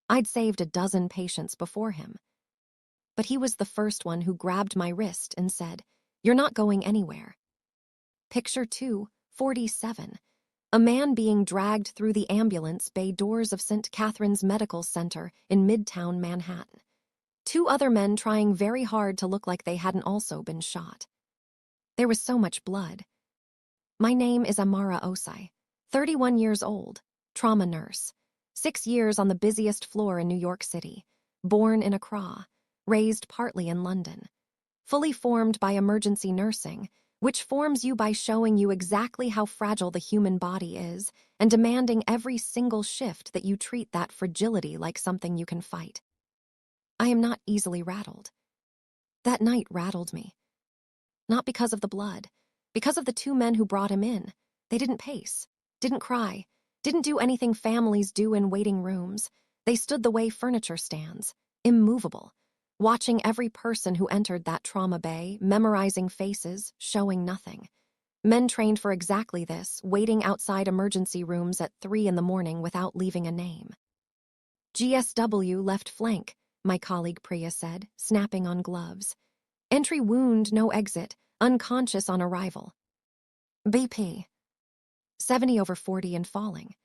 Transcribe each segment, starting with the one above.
I'd saved a dozen patients before him. But he was the first one who grabbed my wrist and said, "You're not going anywhere." Picture 247. A man being dragged through the ambulance bay doors of St. Catherine's Medical Center in Midtown Manhattan. Two other men trying very hard to look like they hadn't also been shot. There was so much blood. My name is Amara Osei, 31 years old, trauma nurse, 6 years on the busiest floor in New York City, born in Accra, raised partly in London. Fully formed by emergency nursing, which forms you by showing you exactly how fragile the human body is and demanding every single shift that you treat that fragility like something you can fight. I am not easily rattled. That night rattled me. Not because of the blood, because of the two men who brought him in. They didn't pace, didn't cry, didn't do anything families do in waiting rooms. They stood the way furniture stands, immovable, watching every person who entered that trauma bay, memorizing faces, showing nothing. Men trained for exactly this, waiting outside emergency rooms at 3 a.m. without leaving a name. GSW left flank, my colleague Priya said, snapping on gloves. Entry wound, no exit, unconscious on arrival. BP. 70/40 and falling.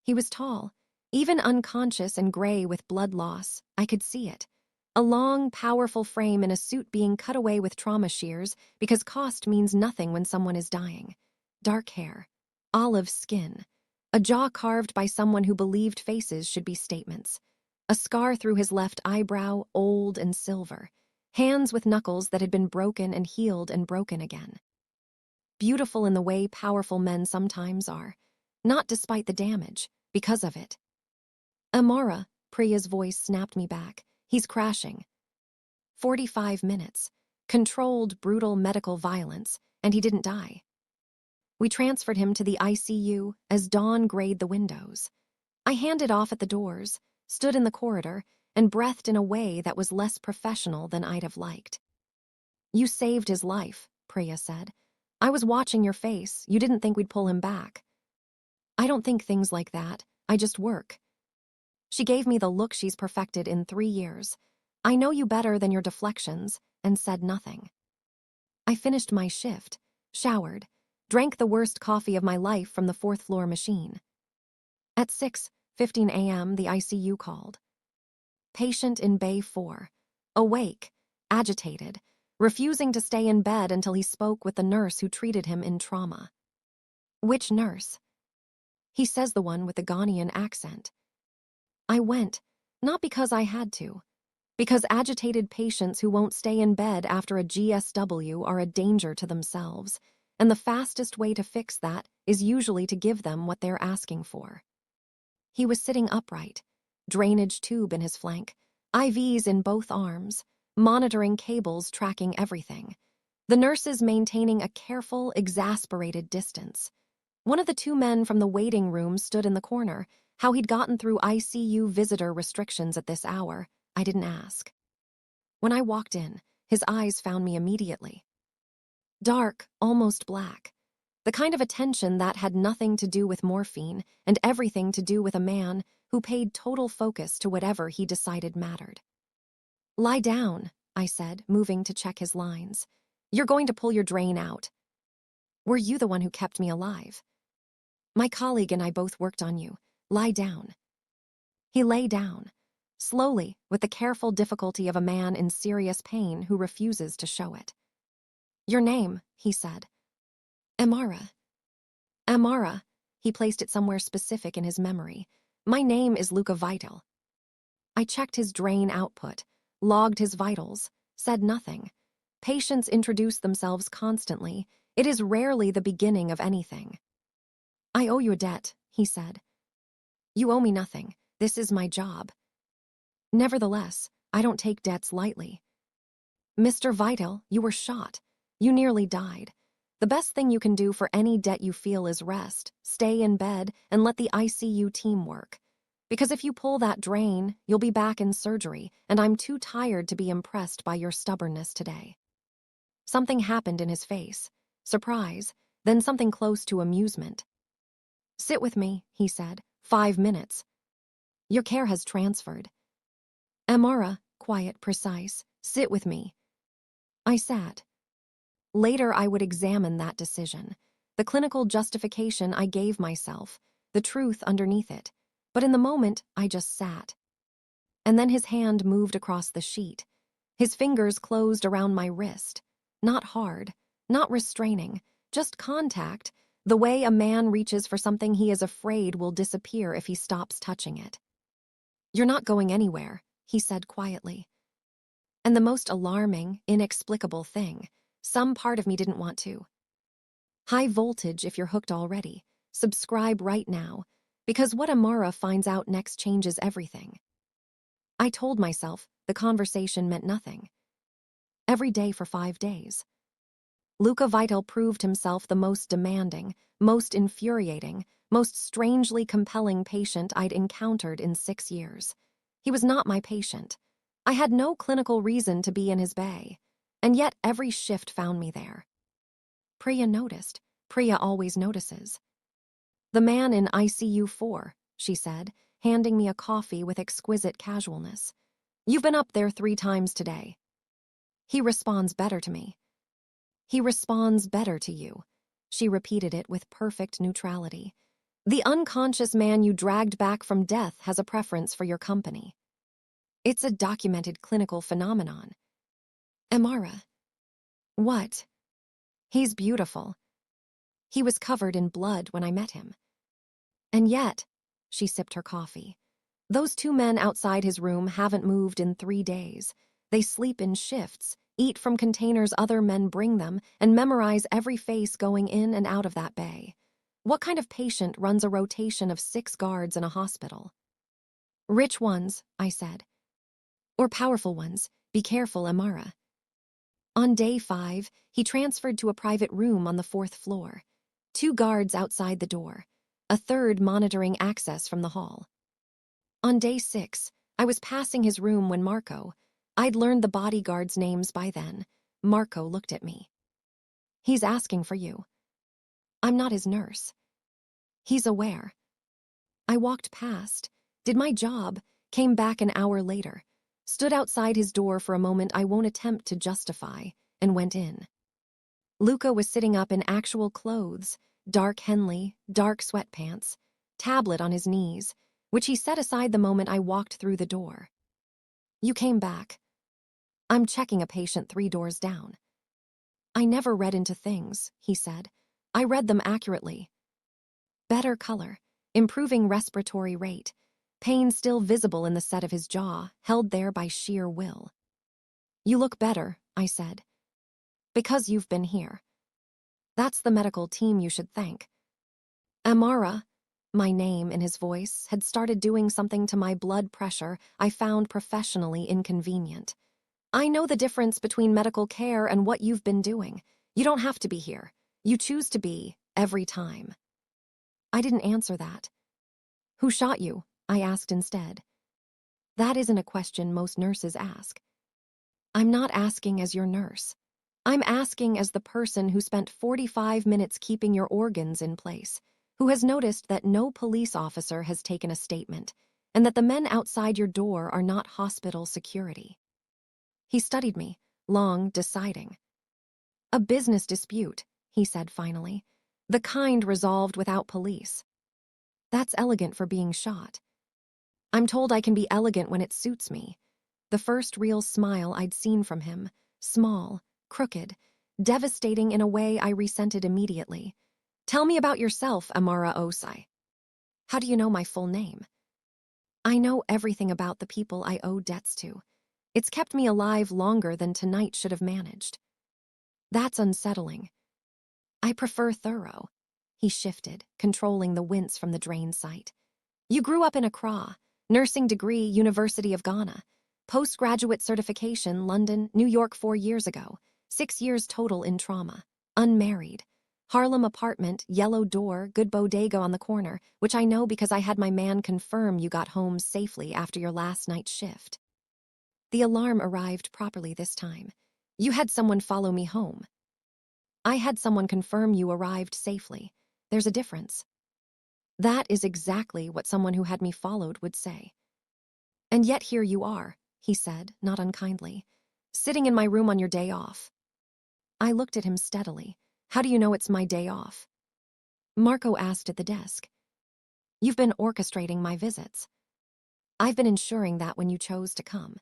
He was tall, even unconscious and gray with blood loss. I could see it. A long, powerful frame in a suit being cut away with trauma shears because cost means nothing when someone is dying. Dark hair, olive skin, a jaw carved by someone who believed faces should be statements. A scar through his left eyebrow, old and silver. Hands with knuckles that had been broken and healed and broken again. Beautiful in the way powerful men sometimes are. Not despite the damage, because of it. Amara, Priya's voice snapped me back. He's crashing. 45 minutes. Controlled, brutal medical violence, and he didn't die. We transferred him to the ICU as dawn grayed the windows. I handed off at the doors, stood in the corridor, and breathed in a way that was less professional than I'd have liked. "You saved his life," Priya said. "I was watching your face. You didn't think we'd pull him back." "I don't think things like that. I just work." She gave me the look she's perfected in 3 years. "I know you better than your deflections," and said nothing. I finished my shift, showered, drank the worst coffee of my life from the 4th-floor machine. At 6:15 a.m., the ICU called. Patient in Bay 4, awake, agitated, refusing to stay in bed until he spoke with the nurse who treated him in trauma. "Which nurse?" "He says the one with the Ghanaian accent." I went, not because I had to, because agitated patients who won't stay in bed after a GSW are a danger to themselves, and the fastest way to fix that is usually to give them what they're asking for. He was sitting upright, drainage tube in his flank, IVs in both arms, monitoring cables tracking everything. The nurses maintaining a careful, exasperated distance. One of the two men from the waiting room stood in the corner. How he'd gotten through ICU visitor restrictions at this hour, I didn't ask. When I walked in, his eyes found me immediately. Dark, almost black. The kind of attention that had nothing to do with morphine and everything to do with a man who paid total focus to whatever he decided mattered. "Lie down," I said, moving to check his lines. "You're going to pull your drain out." "Were you the one who kept me alive?" "My colleague and I both worked on you. Lie down." He lay down, slowly, with the careful difficulty of a man in serious pain who refuses to show it. "Your name," he said. "Amara." "Amara." He placed it somewhere specific in his memory. "My name is Luca Vitale." I checked his drain output, logged his vitals, said nothing. Patients introduce themselves constantly. It is rarely the beginning of anything. "I owe you a debt," he said. "You owe me nothing. This is my job." "Nevertheless, I don't take debts lightly." "Mr. Vitale, you were shot. You nearly died. The best thing you can do for any debt you feel is rest, stay in bed, and let the ICU team work. Because if you pull that drain, you'll be back in surgery, and I'm too tired to be impressed by your stubbornness today." Something happened in his face. Surprise, then something close to amusement. "Sit with me," he said. 5 minutes. Your care has transferred. Amara, quiet, precise, sit with me. I sat. Later, I would examine that decision, the clinical justification I gave myself, the truth underneath it. But in the moment, I just sat. And then his hand moved across the sheet. His fingers closed around my wrist. Not hard, not restraining, just contact, the way a man reaches for something he is afraid will disappear if he stops touching it. You're not going anywhere, he said quietly. And the most alarming, inexplicable thing, some part of me didn't want to. High voltage if you're hooked already. Subscribe right now, because what Amara finds out next changes everything. I told myself the conversation meant nothing. Every day for 5 days. Luca Vitale proved himself the most demanding, most infuriating, most strangely compelling patient I'd encountered in 6 years. He was not my patient. I had no clinical reason to be in his bay, and yet every shift found me there. Priya noticed. Priya always notices. The man in ICU 4, she said, handing me a coffee with exquisite casualness. You've been up there 3 times today. He responds better to me. He responds better to you. She repeated it with perfect neutrality. The unconscious man you dragged back from death has a preference for your company. It's a documented clinical phenomenon. Amara. What? He's beautiful. He was covered in blood when I met him. And yet, she sipped her coffee, those 2 men outside his room haven't moved in 3 days. They sleep in shifts, eat from containers other men bring them, and memorize every face going in and out of that bay. What kind of patient runs a rotation of 6 guards in a hospital? Rich ones, I said. Or powerful ones. Be careful, Amara. On day 5, he transferred to a private room on the 4th floor. 2 guards outside the door, a 3rd monitoring access from the hall. On day 6, I was passing his room when Marco, I'd learned the bodyguards' names by then. Marco looked at me. He's asking for you. I'm not his nurse. He's aware. I walked past, did my job, came back an hour later, stood outside his door for a moment I won't attempt to justify, and went in. Luca was sitting up in actual clothes, dark Henley, dark sweatpants, tablet on his knees, which he set aside the moment I walked through the door. You came back. I'm checking a patient 3 doors down. I never read into things, he said. I read them accurately. Better color, improving respiratory rate, pain still visible in the set of his jaw, held there by sheer will. You look better, I said. Because you've been here. That's the medical team you should thank. Amara, my name in his voice, had started doing something to my blood pressure I found professionally inconvenient. I know the difference between medical care and what you've been doing. You don't have to be here. You choose to be, every time. I didn't answer that. Who shot you? I asked instead. That isn't a question most nurses ask. I'm not asking as your nurse. I'm asking as the person who spent 45 minutes keeping your organs in place, who has noticed that no police officer has taken a statement, and that the men outside your door are not hospital security. He studied me, long, deciding. A business dispute, he said finally, the kind resolved without police. That's elegant for being shot. I'm told I can be elegant when it suits me. The first real smile I'd seen from him, small, crooked, devastating in a way I resented immediately. Tell me about yourself, Amara Osei. How do you know my full name? I know everything about the people I owe debts to. It's kept me alive longer than tonight should have managed. That's unsettling. I prefer thorough. He shifted, controlling the wince from the drain site. You grew up in Accra, nursing degree, University of Ghana, postgraduate certification, London, New York 4 years ago, 6 years total in trauma, unmarried. Harlem apartment, yellow door, good bodega on the corner, which I know because I had my man confirm you got home safely after your last night's shift. The alarm arrived properly this time. You had someone follow me home. I had someone confirm you arrived safely. There's a difference. That is exactly what someone who had me followed would say. And yet here you are, he said, not unkindly, sitting in my room on your day off. I looked at him steadily. How do you know it's my day off? Marco asked at the desk. You've been orchestrating my visits. I've been ensuring that when you chose to come.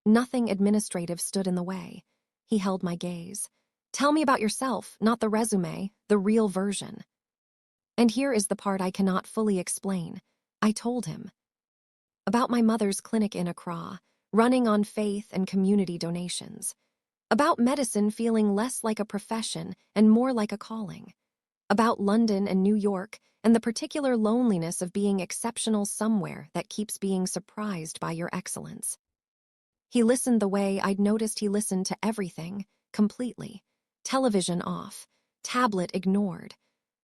Nothing administrative stood in the way. He held my gaze. Tell me about yourself, not the resume, the real version. And here is the part I cannot fully explain. I told him. About my mother's clinic in Accra, running on faith and community donations. About medicine feeling less like a profession and more like a calling. About London and New York and the particular loneliness of being exceptional somewhere that keeps being surprised by your excellence. He listened the way I'd noticed he listened to everything, completely. Television off, tablet ignored.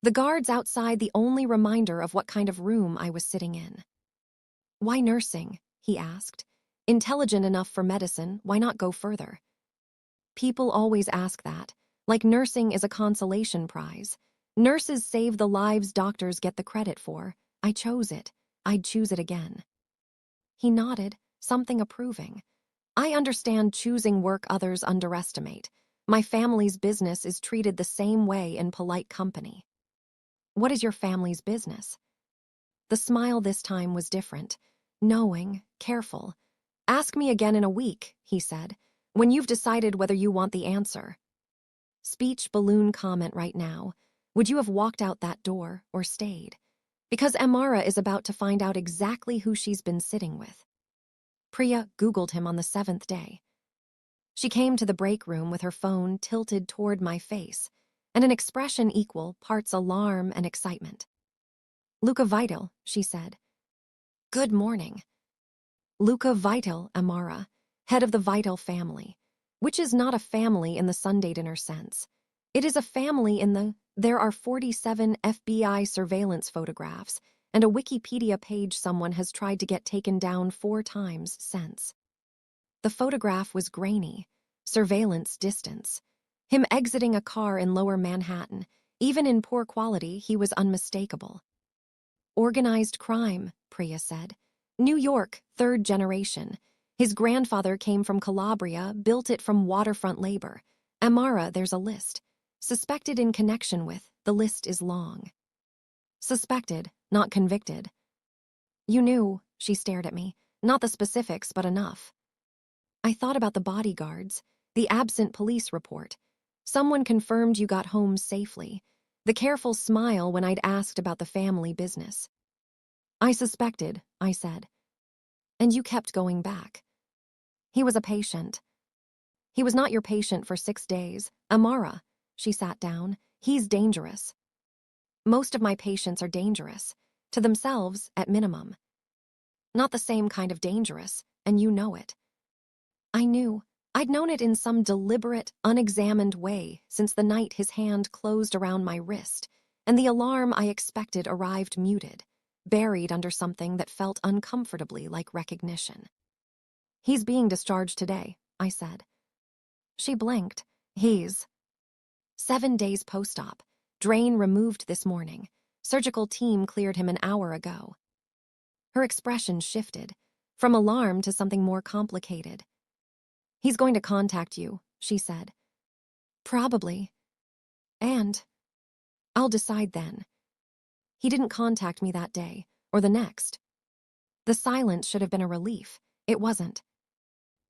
The guards outside the only reminder of what kind of room I was sitting in. Why nursing? He asked. Intelligent enough for medicine, why not go further? People always ask that, like nursing is a consolation prize. Nurses save the lives doctors get the credit for. I chose it. I'd choose it again. He nodded, something approving. I understand choosing work others underestimate. My family's business is treated the same way in polite company. What is your family's business? The smile this time was different. Knowing, careful. Ask me again in a week, he said, when you've decided whether you want the answer. Speech balloon comment right now. Would you have walked out that door or stayed? Because Amara is about to find out exactly who she's been sitting with. Priya Googled him on the 7th day. She came to the break room with her phone tilted toward my face, and an expression equal parts alarm and excitement. Luca Vitale, she said. Good morning. Luca Vitale, Amara, head of the Vitale family, which is not a family in the Sunday dinner sense. It is a family in the there are 47 FBI surveillance photographs and a Wikipedia page someone has tried to get taken down 4 times since. The photograph was grainy, surveillance distance. Him exiting a car in Lower Manhattan, even in poor quality, he was unmistakable. Organized crime, Priya said. New York, 3rd generation. His grandfather came from Calabria, built it from waterfront labor. Amara, there's a list. Suspected in connection with, the list is long. Suspected, not convicted. You knew, she stared at me, not the specifics, but enough. I thought about the bodyguards, the absent police report. Someone confirmed you got home safely. The careful smile when I'd asked about the family business. I suspected, I said. And you kept going back. He was a patient. He was not your patient for 6 days. Amara, she sat down, he's dangerous. Most of my patients are dangerous, to themselves at minimum. Not the same kind of dangerous, and you know it. I knew. I'd known it in some deliberate, unexamined way since the night his hand closed around my wrist, and the alarm I expected arrived muted, buried under something that felt uncomfortably like recognition. He's being discharged today, I said. She blinked. He's 7 days post-op. Drain removed this morning. Surgical team cleared him an hour ago. Her expression shifted, from alarm to something more complicated. He's going to contact you, she said. Probably. And I'll decide then. He didn't contact me that day, or the next. The silence should have been a relief. It wasn't.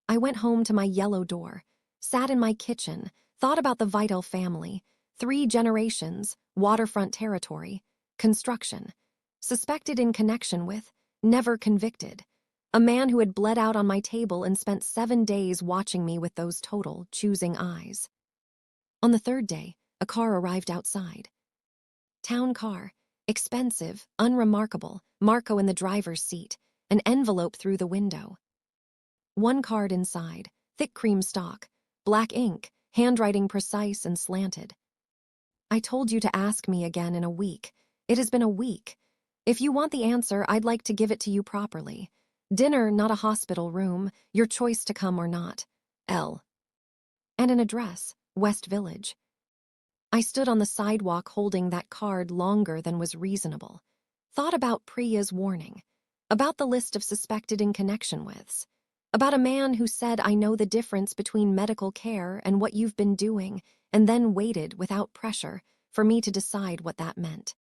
I went home to my yellow door, sat in my kitchen, thought about the Vitale family, 3 generations, waterfront territory, construction, suspected in connection with, never convicted. A man who had bled out on my table and spent 7 days watching me with those total, choosing eyes. On the 3rd day, a car arrived outside. Town car, expensive, unremarkable, Marco in the driver's seat, an envelope through the window. 1 card inside, thick cream stock, black ink, handwriting precise and slanted. I told you to ask me again in a week. It has been a week. If you want the answer, I'd like to give it to you properly. Dinner, not a hospital room, your choice to come or not. L. And an address, West Village. I stood on the sidewalk holding that card longer than was reasonable. Thought about Priya's warning, about the list of suspected in connection withs, about a man who said, "I know the difference between medical care and what you've been doing," and then waited without pressure for me to decide what that meant.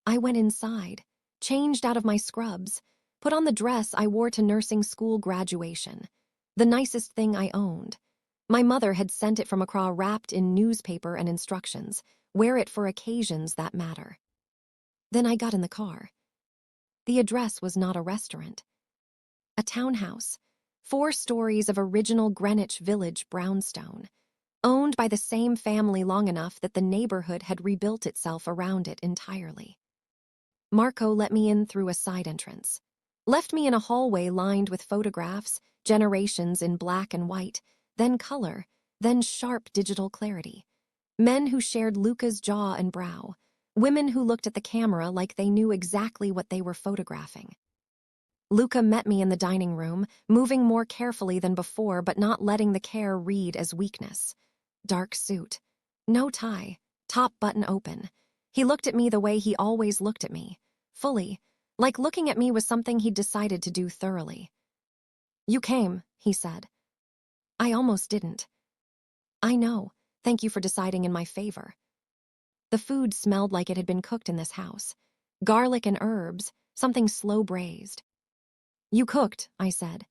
I went inside, changed out of my scrubs, put on the dress I wore to nursing school graduation, the nicest thing I owned. My mother had sent it from Accra wrapped in newspaper and instructions, wear it for occasions that matter. Then I got in the car. The address was not a restaurant. A townhouse, 4 stories of original Greenwich Village brownstone, owned by the same family long enough that the neighborhood had rebuilt itself around it entirely. Marco let me in through a side entrance, left me in a hallway lined with photographs, generations in black and white, then color, then sharp digital clarity. Men who shared Luca's jaw and brow, women who looked at the camera like they knew exactly what they were photographing. Luca met me in the dining room, moving more carefully than before but not letting the care read as weakness. Dark suit, no tie, top button open. He looked at me the way he always looked at me, fully, like looking at me was something he'd decided to do thoroughly. "You came," he said. I almost didn't. "I know. Thank you for deciding in my favor." The food smelled like it had been cooked in this house. Garlic and herbs, something slow braised. "You cooked," I said.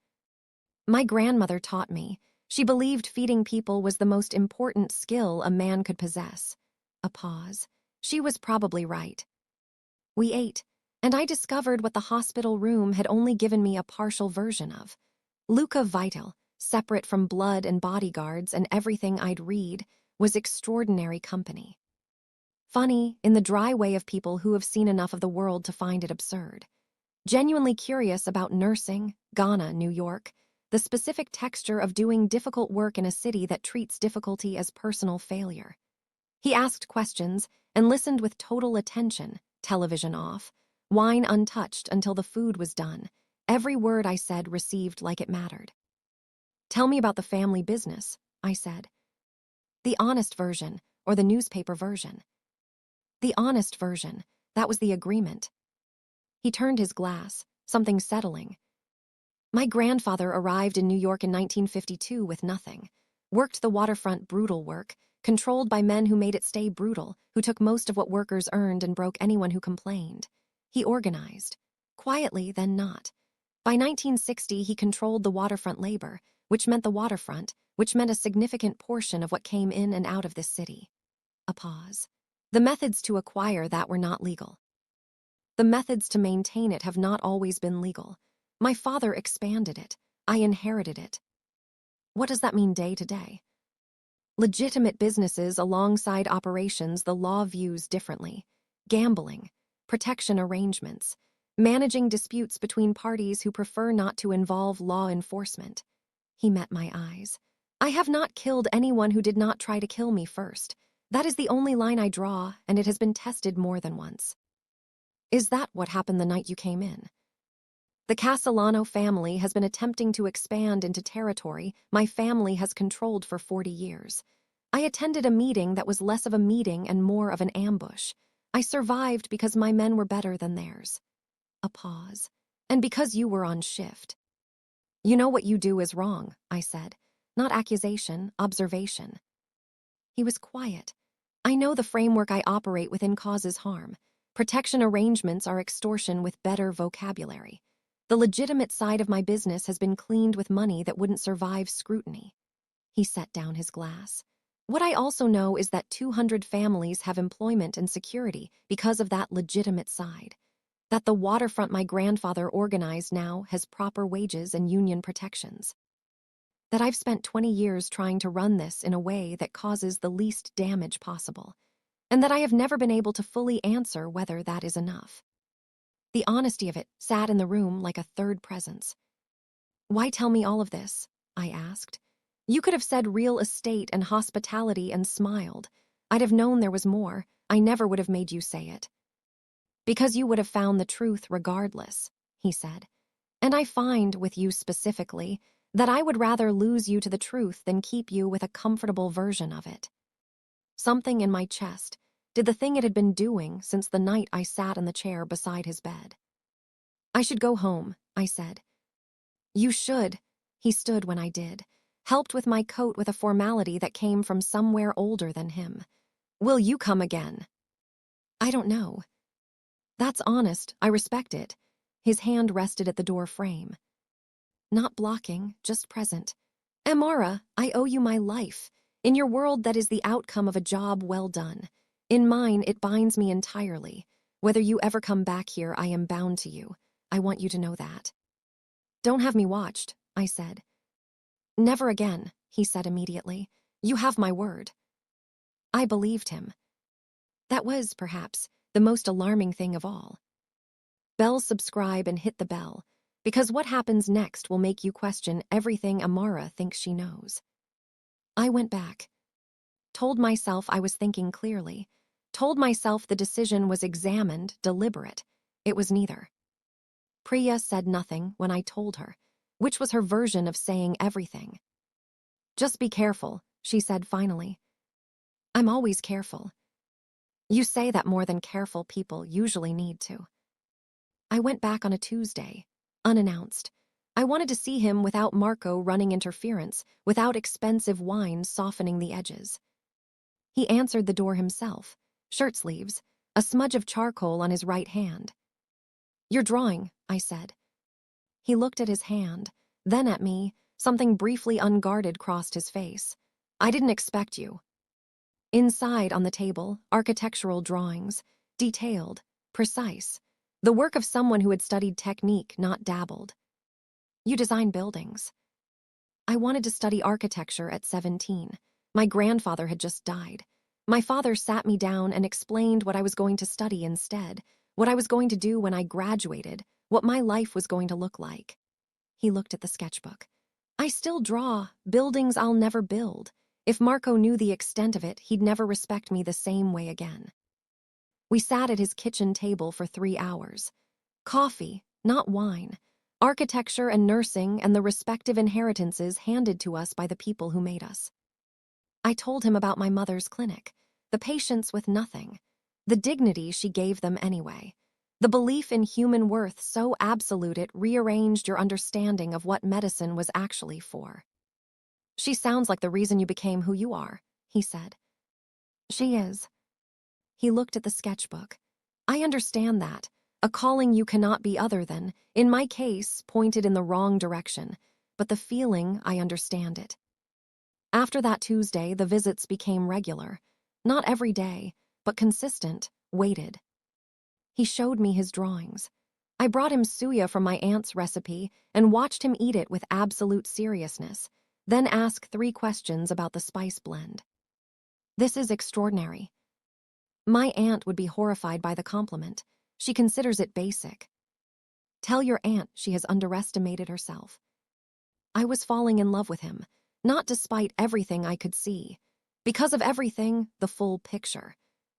"My grandmother taught me. She believed feeding people was the most important skill a man could possess." A pause. She was probably right. We ate, and I discovered what the hospital room had only given me a partial version of. Luca Vitale, separate from blood and bodyguards and everything I'd read, was extraordinary company. Funny, in the dry way of people who have seen enough of the world to find it absurd. Genuinely curious about nursing, Ghana, New York, the specific texture of doing difficult work in a city that treats difficulty as personal failure. He asked questions and listened with total attention, television off, wine untouched until the food was done. Every word I said received like it mattered. "Tell me about the family business," I said. "The honest version, or the newspaper version?" "The honest version. That was the agreement." He turned his glass, something settling. "My grandfather arrived in New York in 1952 with nothing. Worked the waterfront brutal work, controlled by men who made it stay brutal, who took most of what workers earned and broke anyone who complained. He organized. Quietly, then not. By 1960, he controlled the waterfront labor, which meant the waterfront, which meant a significant portion of what came in and out of this city." A pause. "The methods to acquire that were not legal. The methods to maintain it have not always been legal. My father expanded it. I inherited it." "What does that mean day to day?" "Legitimate businesses alongside operations the law views differently. Gambling, protection arrangements, managing disputes between parties who prefer not to involve law enforcement." He met my eyes. "I have not killed anyone who did not try to kill me first. That is the only line I draw, and it has been tested more than once." "Is that what happened the night you came in?" "The Castellano family has been attempting to expand into territory my family has controlled for 40 years. I attended a meeting that was less of a meeting and more of an ambush. I survived because my men were better than theirs." A pause. "And because you were on shift." "You know what you do is wrong," I said. "Not accusation, observation." He was quiet. "I know the framework I operate within causes harm. Protection arrangements are extortion with better vocabulary. The legitimate side of my business has been cleaned with money that wouldn't survive scrutiny." He set down his glass. "What I also know is that 200 families have employment and security because of that legitimate side. That the waterfront my grandfather organized now has proper wages and union protections. That I've spent 20 years trying to run this in a way that causes the least damage possible. And that I have never been able to fully answer whether that is enough." The honesty of it sat in the room like a third presence. "Why tell me all of this?" I asked. "You could have said real estate and hospitality and smiled. I'd have known there was more. I never would have made you say it." "Because you would have found the truth regardless," he said. "And I find, with you specifically, that I would rather lose you to the truth than keep you with a comfortable version of it." Something in my chest, did the thing it had been doing since the night I sat in the chair beside his bed. I should go home, I said. You should. He stood when I did, helped with my coat with a formality that came from somewhere older than him. Will you come again? I don't know. That's honest, I respect it. His hand rested at the door frame. Not blocking, just present. Amara, I owe you my life. In your world, that is the outcome of a job well done. In mine, it binds me entirely. Whether you ever come back here, I am bound to you. I want you to know that. Don't have me watched, I said. Never again, he said immediately. You have my word. I believed him. That was, perhaps, the most alarming thing of all. Subscribe and hit the bell, because what happens next will make you question everything Amara thinks she knows. I went back. Told myself I was thinking clearly. Told myself the decision was examined, deliberate. It was neither. Priya said nothing when I told her, which was her version of saying everything. Just be careful, she said finally. I'm always careful. You say that more than careful people usually need to. I went back on a Tuesday, unannounced. I wanted to see him without Marco running interference, without expensive wine softening the edges. He answered the door himself, shirt sleeves, a smudge of charcoal on his right hand. You're drawing, I said. He looked at his hand, then at me. Something briefly unguarded crossed his face. I didn't expect you. Inside on the table, architectural drawings, detailed, precise. The work of someone who had studied technique, not dabbled. You design buildings. I wanted to study architecture at 17. My grandfather had just died. My father sat me down and explained what I was going to study instead, what I was going to do when I graduated, what my life was going to look like. He looked at the sketchbook. I still draw buildings I'll never build. If Marco knew the extent of it, he'd never respect me the same way again. We sat at his kitchen table for 3 hours. Coffee, not wine. Architecture and nursing and the respective inheritances handed to us by the people who made us. I told him about my mother's clinic, the patients with nothing, the dignity she gave them anyway, the belief in human worth so absolute it rearranged your understanding of what medicine was actually for. She sounds like the reason you became who you are, he said. She is. He looked at the sketchbook. I understand that. A calling you cannot be other than, in my case, pointed in the wrong direction, but the feeling, I understand it. After that Tuesday, the visits became regular. Not every day, but consistent, weighted. He showed me his drawings. I brought him suya from my aunt's recipe and watched him eat it with absolute seriousness, then ask 3 questions about the spice blend. This is extraordinary. My aunt would be horrified by the compliment. She considers it basic. Tell your aunt she has underestimated herself. I was falling in love with him, not despite everything I could see. Because of everything, the full picture.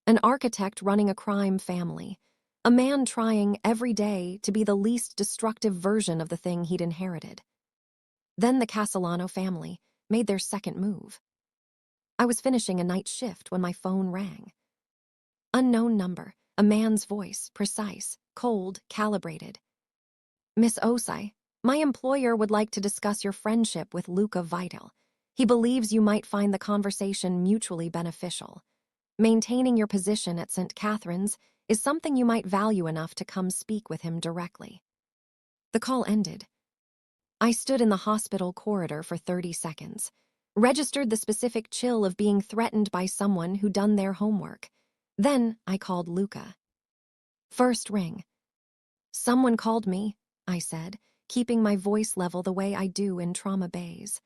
An architect running a crime family. A man trying every day to be the least destructive version of the thing he'd inherited. Then the Castellano family made their second move. I was finishing a night shift when my phone rang. Unknown number, a man's voice, precise, cold, calibrated. Miss Osei, my employer would like to discuss your friendship with Luca Vitale. He believes you might find the conversation mutually beneficial. Maintaining your position at St. Catherine's is something you might value enough to come speak with him directly. The call ended. I stood in the hospital corridor for 30 seconds, registered the specific chill of being threatened by someone who'd done their homework. Then I called Luca. First ring. Someone called me, I said, keeping my voice level the way I do in trauma bays.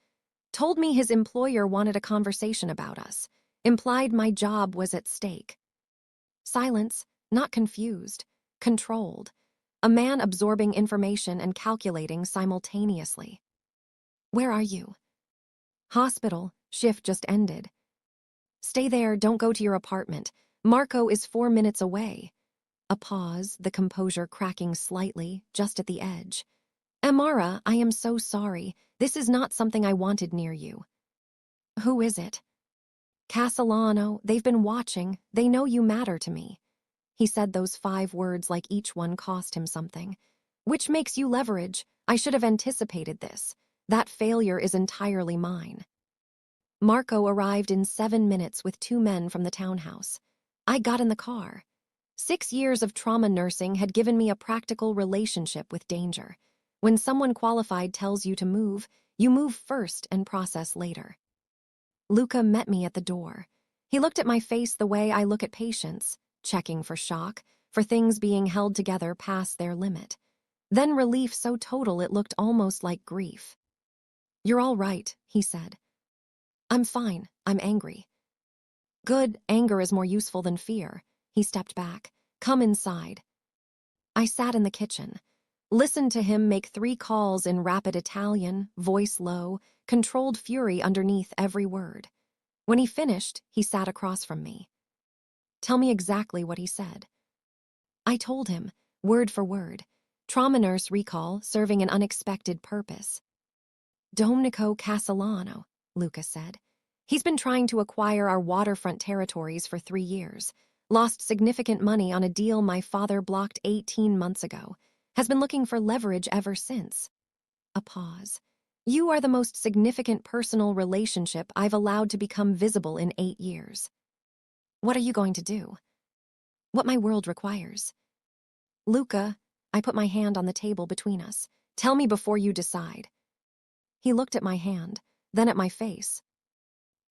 Told me his employer wanted a conversation about us. Implied my job was at stake. Silence, not confused, controlled. A man absorbing information and calculating simultaneously. Where are you? Hospital, shift just ended. Stay there, don't go to your apartment. Marco is 4 minutes away. A pause, the composure cracking slightly, just at the edge. Amara, I am so sorry. This is not something I wanted near you. Who is it? Castellano, they've been watching. They know you matter to me. He said those 5 words like each one cost him something. Which makes you leverage. I should have anticipated this. That failure is entirely mine. Marco arrived in 7 minutes with 2 men from the townhouse. I got in the car. 6 years of trauma nursing had given me a practical relationship with danger. When someone qualified tells you you move first and process later. Luca met me at the door. He looked at my face the way I look at patients, checking for shock, for things being held together past their limit. Then relief so total it looked almost like grief. "You're all right," he said. "I'm fine. I'm angry." "Good, anger is more useful than fear." He stepped back. "Come inside." I sat in the kitchen, listened to him make 3 calls in rapid Italian, voice low, controlled fury underneath every word. When he finished, he sat across from me. "Tell me exactly what he said." I told him, word for word. Trauma nurse recall serving an unexpected purpose. "Domenico Castellano," Luca said. "He's been trying to acquire our waterfront territories for 3 years. Lost significant money on a deal my father blocked 18 months ago. Has been looking for leverage ever since." A pause. "You are the most significant personal relationship I've allowed to become visible in 8 years. What are you going to do?" "What my world requires." "Luca," I put my hand on the table between us. "Tell me before you decide." He looked at my hand, then at my face.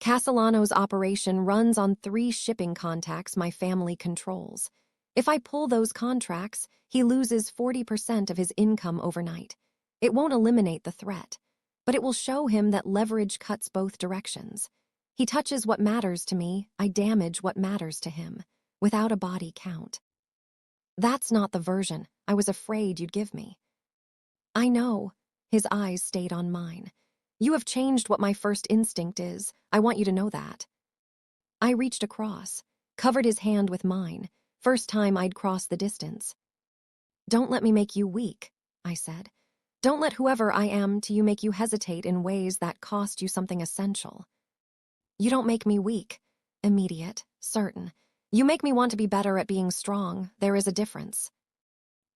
"Castellano's operation runs on 3 shipping contacts my family controls. If I pull those contracts, he loses 40% of his income overnight. It won't eliminate the threat, but it will show him that leverage cuts both directions. He touches what matters to me, I damage what matters to him, without a body count. That's not the version I was afraid you'd give me." "I know." His eyes stayed on mine. "You have changed what my first instinct is. I want you to know that." I reached across, covered his hand with mine. First time I'd crossed the distance. "Don't let me make you weak," I said. "Don't let whoever I am to you make you hesitate in ways that cost you something essential." "You don't make me weak. Immediate, certain. You make me want to be better at being strong. There is a difference."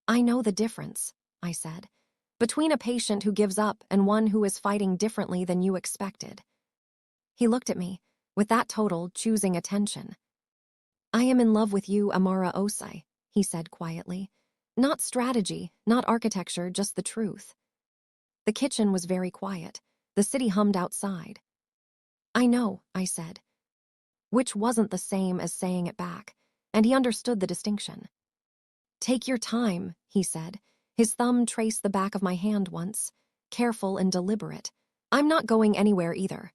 "I know the difference," I said, "between a patient who gives up and one who is fighting differently than you expected." He looked at me, with that total choosing attention. "I am in love with you, Amara Osei," he said quietly. "Not strategy, not architecture, just the truth." The kitchen was very quiet. The city hummed outside. "I know," I said, which wasn't the same as saying it back, and he understood the distinction. "Take your time," he said. His thumb traced the back of my hand once, careful and deliberate. "I'm not going anywhere either."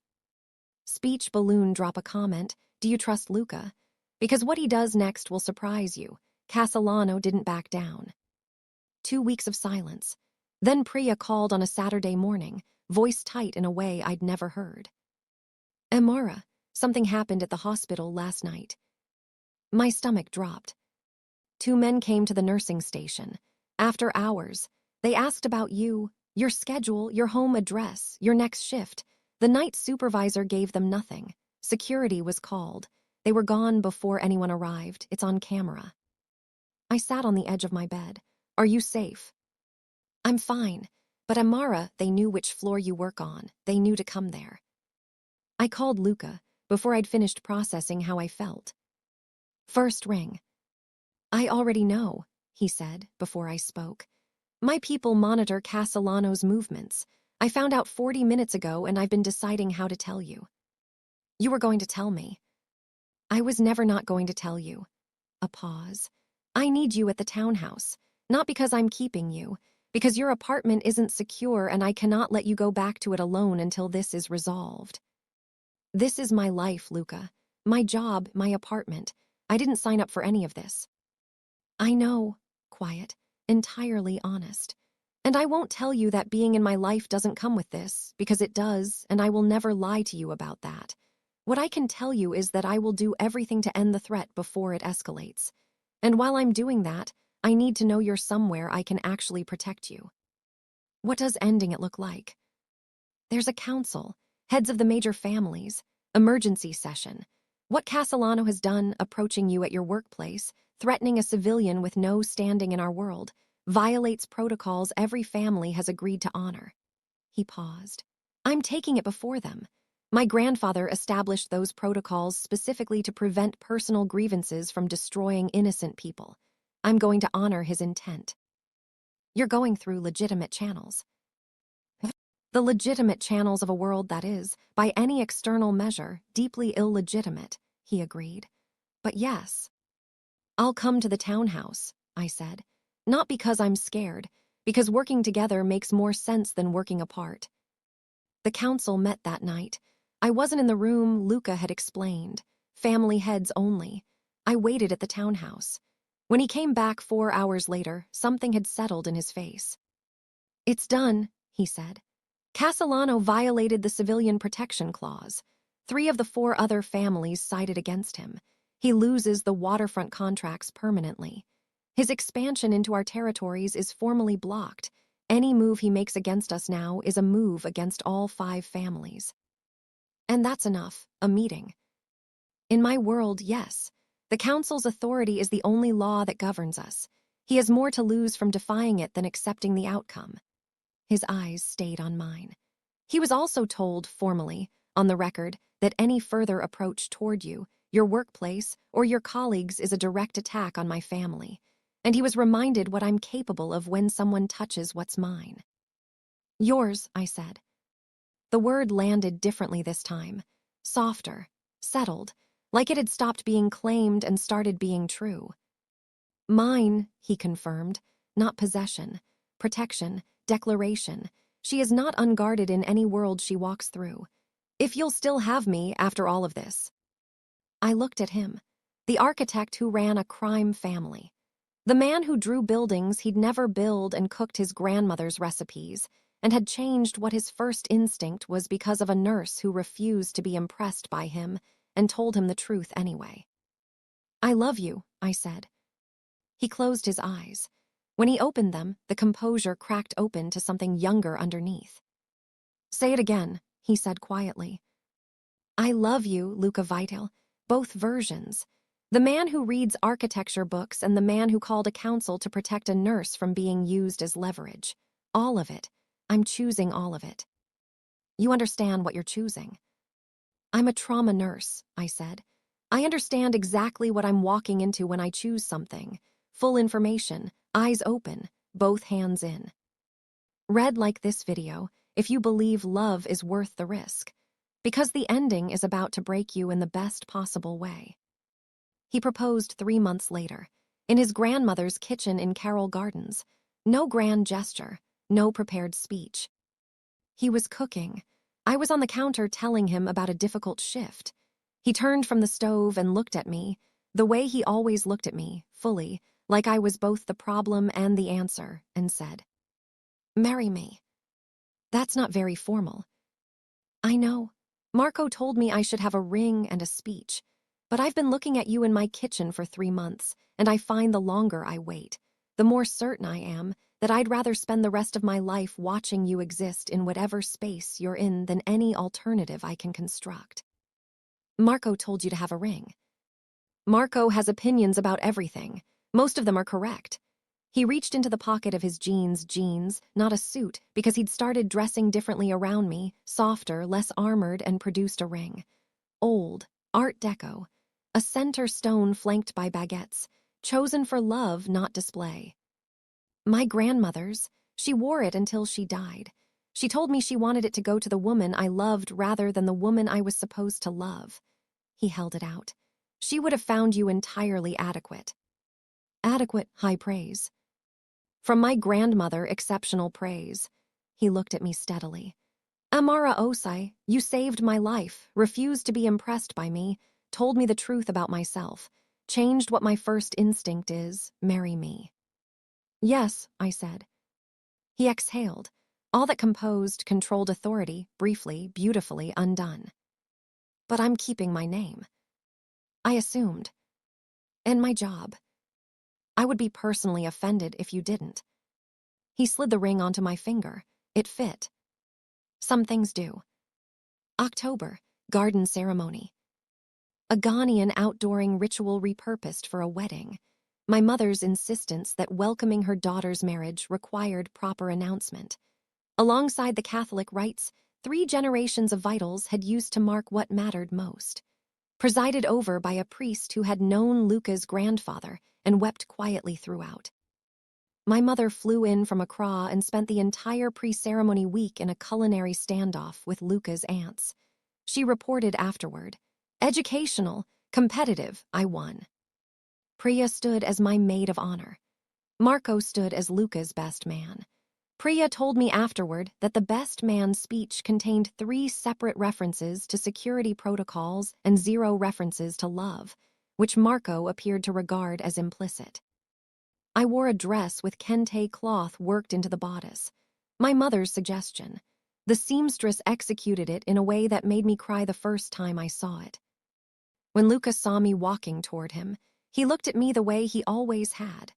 Speech balloon drop a comment. "Do you trust Luca? Because what he does next will surprise you." Castellano didn't back down. 2 weeks of silence. Then Priya called on a Saturday morning, voice tight in a way I'd never heard. "Amara, something happened at the hospital last night." My stomach dropped. 2 men came to the nursing station. After hours, they asked about you, your schedule, your home address, your next shift. The night supervisor gave them nothing. Security was called. They were gone before anyone arrived. It's on camera. I sat on the edge of my bed. "Are you safe?" "I'm fine. But Amara, they knew which floor you work on. They knew to come there." I called Luca before I'd finished processing how I felt. "First ring." "I already know," he said before I spoke. "My people monitor Castellano's movements. I found out 40 minutes ago and I've been deciding how to tell you." "You were going to tell me." "I was never not going to tell you." A pause. "I need you at the townhouse. Not because I'm keeping you. Because your apartment isn't secure and I cannot let you go back to it alone until this is resolved." "This is my life, Luca. My job, my apartment. I didn't sign up for any of this." "I know." Quiet. Entirely honest. "And I won't tell you that being in my life doesn't come with this, because it does, and I will never lie to you about that. What I can tell you is that I will do everything to end the threat before it escalates. And while I'm doing that, I need to know you're somewhere I can actually protect you." "What does ending it look like?" "There's a council, heads of the major families, emergency session. What Castellano has done, approaching you at your workplace, threatening a civilian with no standing in our world, violates protocols every family has agreed to honor. He paused. I'm taking it before them. My grandfather established those protocols specifically to prevent personal grievances from destroying innocent people. I'm going to honor his intent. You're going through legitimate channels. The legitimate channels of a world that is, by any external measure, deeply illegitimate, he agreed. But yes. I'll come to the townhouse, I said. Not because I'm scared, because working together makes more sense than working apart. The council met that night. I wasn't in the room, Luca had explained. Family heads only. I waited at the townhouse. When he came back 4 hours later, something had settled in his face. It's done, he said. Castellano violated the civilian protection clause. 3 of the 4 other families sided against him. He loses the waterfront contracts permanently. His expansion into our territories is formally blocked. Any move he makes against us now is a move against all 5 families. And that's enough, a meeting. In my world, yes. The council's authority is the only law that governs us. He has more to lose from defying it than accepting the outcome. His eyes stayed on mine. He was also told, formally, on the record, that any further approach toward you, your workplace, or your colleagues is a direct attack on my family. And he was reminded what I'm capable of when someone touches what's mine. Yours, I said. The word landed differently this time. Softer, settled, like it had stopped being claimed and started being true. Mine, he confirmed, not possession, protection, declaration. She is not unguarded in any world she walks through. If you'll still have me after all of this. I looked at him, the architect who ran a crime family. The man who drew buildings he'd never build and cooked his grandmother's recipes, and had changed what his first instinct was because of a nurse who refused to be impressed by him and told him the truth anyway. I love you, I said. He closed his eyes. When he opened them, the composure cracked open to something younger underneath. Say it again, he said quietly. I love you, Luca Vitale. Both versions. The man who reads architecture books and the man who called a council to protect a nurse from being used as leverage. All of it. I'm choosing all of it. You understand what you're choosing. I'm a trauma nurse, I said. I understand exactly what I'm walking into when I choose something. Full information, eyes open, both hands in. Read like this video if you believe love is worth the risk, because the ending is about to break you in the best possible way. He proposed 3 months later, in his grandmother's kitchen in Carroll Gardens. No grand gesture, no prepared speech. He was cooking. I was on the counter telling him about a difficult shift. He turned from the stove and looked at me, the way he always looked at me, fully, like I was both the problem and the answer, and said, Marry me. That's not very formal. I know. Marco told me I should have a ring and a speech. But I've been looking at you in my kitchen for 3 months, and I find the longer I wait, the more certain I am that I'd rather spend the rest of my life watching you exist in whatever space you're in than any alternative I can construct. Marco told you to have a ring. Marco has opinions about everything. Most of them are correct. He reached into the pocket of his jeans, not a suit, because he'd started dressing differently around me, softer, less armored, and produced a ring. Old, Art Deco. A center stone flanked by baguettes, chosen for love, not display. My grandmother's. She wore it until she died. She told me she wanted it to go to the woman I loved rather than the woman I was supposed to love. He held it out. She would have found you entirely adequate. Adequate, high praise. From my grandmother, exceptional praise. He looked at me steadily. Amara Osei, you saved my life, refused to be impressed by me, told me the truth about myself, changed what my first instinct is, marry me. Yes, I said. He exhaled, all that composed, controlled authority, briefly, beautifully undone. But I'm keeping my name. I assumed. And my job. I would be personally offended if you didn't. He slid the ring onto my finger. It fit. Some things do. October, garden ceremony. A Ghanaian outdooring ritual repurposed for a wedding. My mother's insistence that welcoming her daughter's marriage required proper announcement. Alongside the Catholic rites, 3 generations of vitals had used to mark what mattered most. Presided over by a priest who had known Luca's grandfather and wept quietly throughout. My mother flew in from Accra and spent the entire pre-ceremony week in a culinary standoff with Luca's aunts. She reported afterward, "Educational, competitive, I won." Priya stood as my maid of honor. Marco stood as Luca's best man. Priya told me afterward that the best man speech contained 3 separate references to security protocols and 0 references to love, which Marco appeared to regard as implicit. I wore a dress with kente cloth worked into the bodice. My mother's suggestion. The seamstress executed it in a way that made me cry the first time I saw it. When Luca saw me walking toward him, he looked at me the way he always had,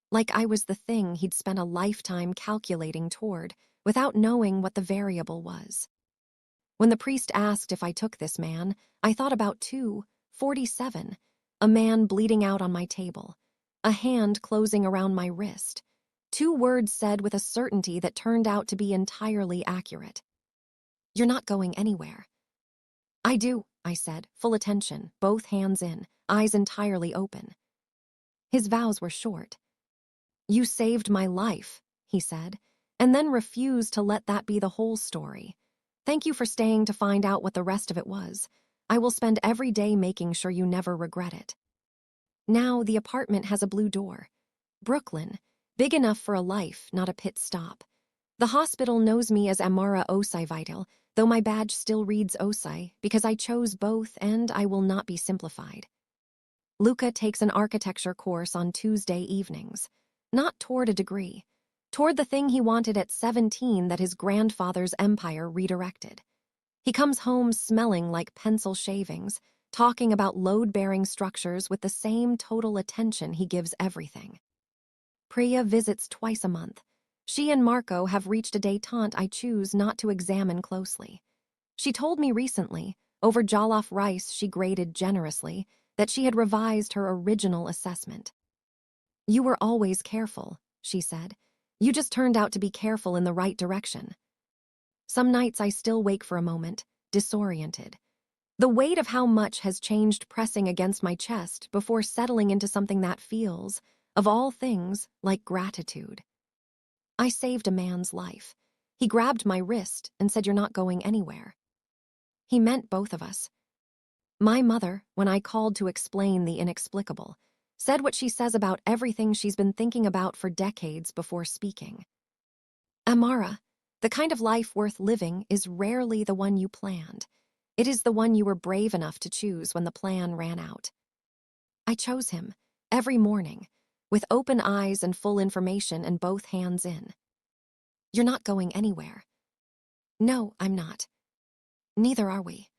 like I was the thing he'd spent a lifetime calculating toward without knowing what the variable was. When the priest asked if I took this man, I thought about 2:47, a man bleeding out on my table, a hand closing around my wrist, 2 words said with a certainty that turned out to be entirely accurate. "You're not going anywhere." "I do," I said, full attention, both hands in, eyes entirely open. His vows were short. "You saved my life," he said, and then refused to let that be the whole story. "Thank you for staying to find out what the rest of it was. I will spend every day making sure you never regret it." Now the apartment has a blue door. Brooklyn, big enough for a life, not a pit stop. The hospital knows me as Amara Osei Vital, though my badge still reads Osei because I chose both and I will not be simplified. Luca takes an architecture course on Tuesday evenings. Not toward a degree. Toward the thing he wanted at 17 that his grandfather's empire redirected. He comes home smelling like pencil shavings, talking about load-bearing structures with the same total attention he gives everything. Priya visits twice a month. She and Marco have reached a détente I choose not to examine closely. She told me recently, over jollof rice she graded generously, that she had revised her original assessment. "You were always careful," she said. "You just turned out to be careful in the right direction." Some nights I still wake for a moment, disoriented. The weight of how much has changed pressing against my chest before settling into something that feels, of all things, like gratitude. I saved a man's life. He grabbed my wrist and said, "You're not going anywhere." He meant both of us. My mother, when I called to explain the inexplicable, said what she says about everything she's been thinking about for decades before speaking. "Amara, the kind of life worth living is rarely the one you planned. It is the one you were brave enough to choose when the plan ran out." I chose him, every morning, with open eyes and full information and both hands in. "You're not going anywhere." "No, I'm not. Neither are we."